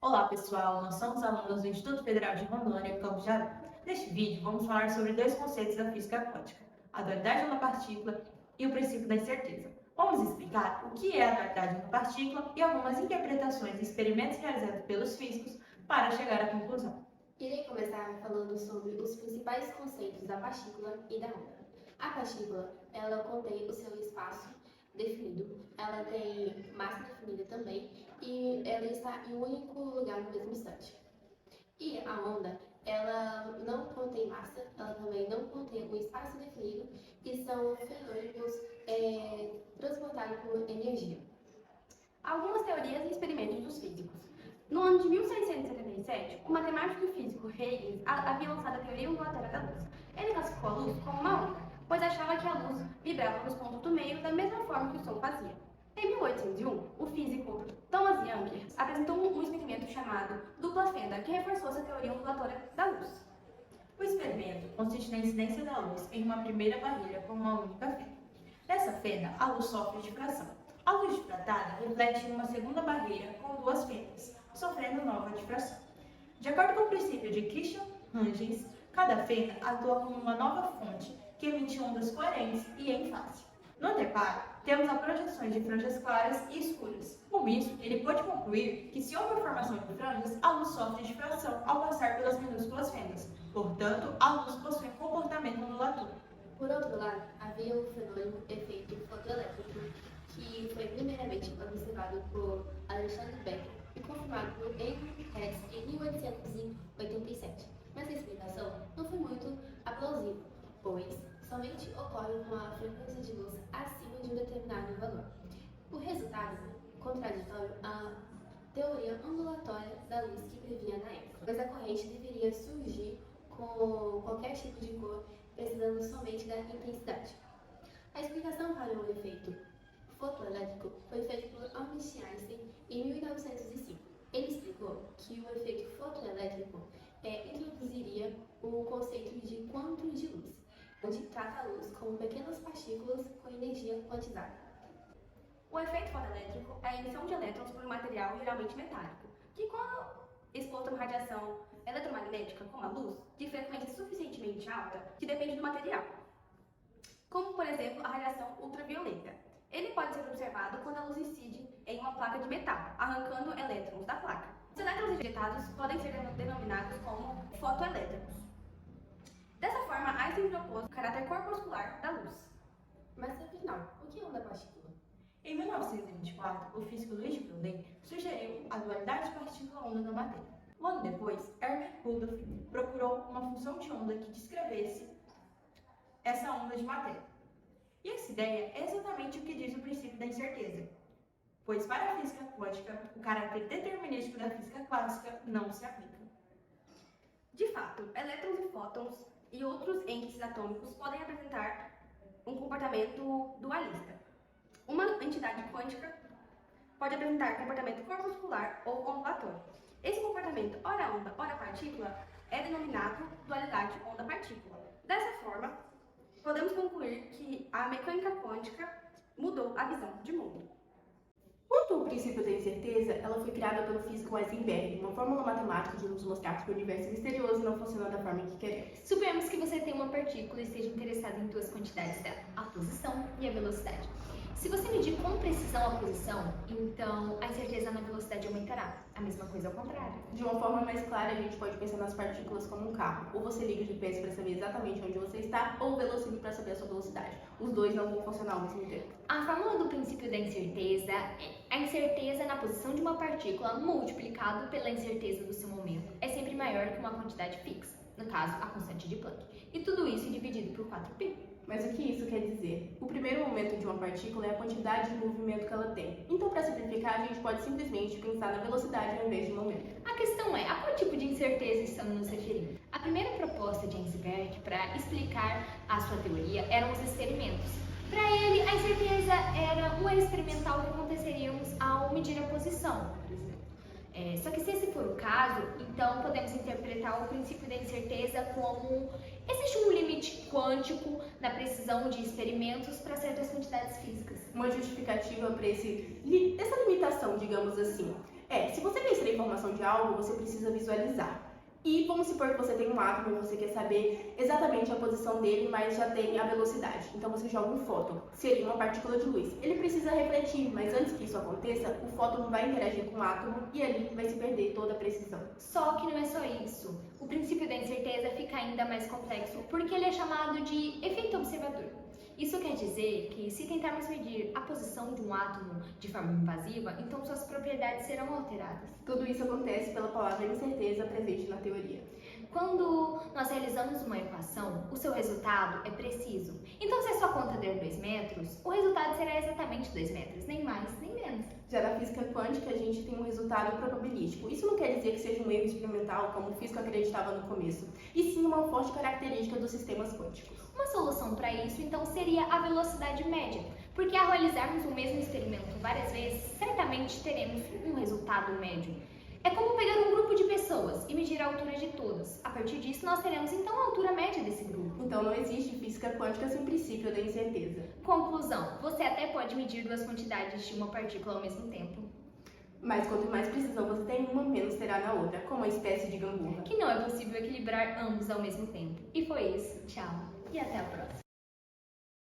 Olá pessoal, nós somos alunos do Instituto Federal de Rondônia, Campus Jaraú. Neste vídeo vamos falar sobre dois conceitos da física quântica, a dualidade da partícula e o princípio da incerteza. Vamos explicar o que é a dualidade da partícula e algumas interpretações e experimentos realizados pelos físicos para chegar à conclusão. Irei começar falando sobre os principais conceitos da partícula e da onda. A partícula, ela contém o seu espaço definido, ela tem massa definida também e ela está em um único lugar no mesmo instante. E a onda, ela não contém massa, ela também não contém um espaço definido e são fenômenos transportados por energia. Algumas teorias e experimentos dos físicos. No ano de 1677, o matemático e físico Huygens havia lançado a teoria ondulatória da luz. Ele classificou a luz como uma onda, pois achava que a luz vibrava nos pontos do meio da mesma forma que o som fazia. Em 1801, o físico Thomas Young apresentou um experimento chamado dupla fenda, que reforçou essa teoria ondulatória da luz. O experimento consiste na incidência da luz em uma primeira barreira com uma única fenda. Nessa fenda, a luz sofre difração. A luz difratada reflete em uma segunda barreira com duas fendas, sofrendo nova difração. De acordo com o princípio de Christian-Huygens, cada fenda atua como uma nova fonte que emite ondas coerentes e em fase. No anteparo, temos as projeções de franjas claras e escuras. Com isso, ele pôde concluir que se houve formação de franjas, a luz sofre difração ao passar pelas minúsculas fendas. Portanto, a luz possui um comportamento ondulatório. Por outro lado, havia o fenômeno efeito fotoelétrico, que foi primeiramente observado por Alexander Becker e confirmado por Henry Hertz em 1887. Mas a explicação não foi muito plausível, pois somente ocorre com a frequência de luz acima de um determinado valor. O resultado contraditório à teoria ondulatória da luz que previa na época, pois a corrente deveria surgir com qualquer tipo de cor, precisando somente da intensidade. A explicação para o efeito fotoelétrico foi feita por Albert Einstein em 1905. Ele explicou que o efeito fotoelétrico introduziria o conceito de quantum de luz, onde trata a luz como pequenas partículas com energia quantizada. O efeito fotoelétrico é a emissão de elétrons por um material geralmente metálico, que quando exposto a uma radiação eletromagnética como a luz, de frequência suficientemente alta, que depende do material, como por exemplo a radiação ultravioleta. Ele pode ser observado quando a luz incide em uma placa de metal, arrancando elétrons da placa. Os elétrons injetados podem ser denominados como fotoelétricos. Dessa forma, Einstein propôs o caráter corpuscular da luz. Mas afinal, o que é onda partícula? Em 1924, o físico Louis Broglie sugeriu a dualidade partícula-onda da matéria. Um ano depois, Erwin Rudolph procurou uma função de onda que descrevesse essa onda de matéria. E essa ideia é exatamente o que diz o princípio da incerteza, pois para a física quântica, o caráter determinístico da física clássica não se aplica. De fato, elétrons e fótons e outros entes atômicos podem apresentar um comportamento dualista. Uma entidade quântica pode apresentar comportamento corpuscular ou ondulatório. Esse comportamento, ora onda, ora partícula, é denominado dualidade onda-partícula. Dessa forma, podemos concluir que a mecânica quântica mudou a visão de mundo. Quanto ao princípio da incerteza, ela foi criada pelo físico Heisenberg, uma fórmula matemática de nos mostrar que o universo é misterioso e não funciona da forma que queremos. Suponhamos que você tem uma partícula e esteja interessado em duas quantidades dela, a posição e a velocidade. Se você medir com precisão a posição, então a incerteza na velocidade aumentará. A mesma coisa ao contrário. De uma forma mais clara, a gente pode pensar nas partículas como um carro. Ou você liga o GPS para saber exatamente onde você está, ou o velocímetro para saber a sua velocidade. Os dois não vão funcionar ao mesmo tempo. A fórmula do princípio da incerteza é a incerteza na posição de uma partícula multiplicado pela incerteza do seu momento é sempre maior que uma quantidade fixa, no caso, a constante de Planck. E tudo isso dividido por 4π. Mas o que isso quer dizer? O primeiro momento de uma partícula é a quantidade de movimento que ela tem. Então, para simplificar, a gente pode simplesmente pensar na velocidade ao invés de momento. A questão é, a qual tipo de incerteza estamos nos referindo? A primeira proposta de Heisenberg para explicar a sua teoria eram os experimentos. Para ele, a incerteza era uma experimental que aconteceríamos ao medir a posição. Só que se esse for o caso, então podemos interpretar o princípio da incerteza como existe um limite quântico na precisão de experimentos para certas quantidades físicas. Uma justificativa para essa limitação, digamos assim, Se você quer extrair informação de algo, você precisa visualizar. E vamos supor que você tem um átomo e você quer saber exatamente a posição dele, mas já tem a velocidade. Então você joga um fóton, seria uma partícula de luz. Ele precisa refletir, mas antes que isso aconteça, o fóton vai interagir com o átomo e ali vai se perder toda a precisão. Só que não é só isso. O princípio da incerteza fica ainda mais complexo porque ele é chamado de efeito observador. Isso quer dizer que, se tentarmos medir a posição de um átomo de forma invasiva, então suas propriedades serão alteradas. Tudo isso acontece pela palavra incerteza presente na teoria. Quando nós realizamos uma equação, o seu resultado é preciso. Então, se a sua conta der 2 metros, o resultado será exatamente 2 metros, nem mais nem menos. Já na física quântica, a gente tem um resultado probabilístico. Isso não quer dizer que seja um erro experimental, como o físico acreditava no começo, e sim uma forte característica dos sistemas quânticos. Uma solução para isso, então, seria a velocidade média, porque ao realizarmos o mesmo experimento várias vezes, certamente teremos um resultado médio. É como pegar um grupo de pessoas e medir a altura de todas. A partir disso, nós teremos então a altura média desse grupo. Então não existe física quântica sem princípio da incerteza. Conclusão: você até pode medir 2 quantidades de uma partícula ao mesmo tempo. Mas quanto mais precisão você tem em uma, menos terá na outra, como a espécie de gangorra. Que não é possível equilibrar ambos ao mesmo tempo. E foi isso. Tchau. E até a próxima.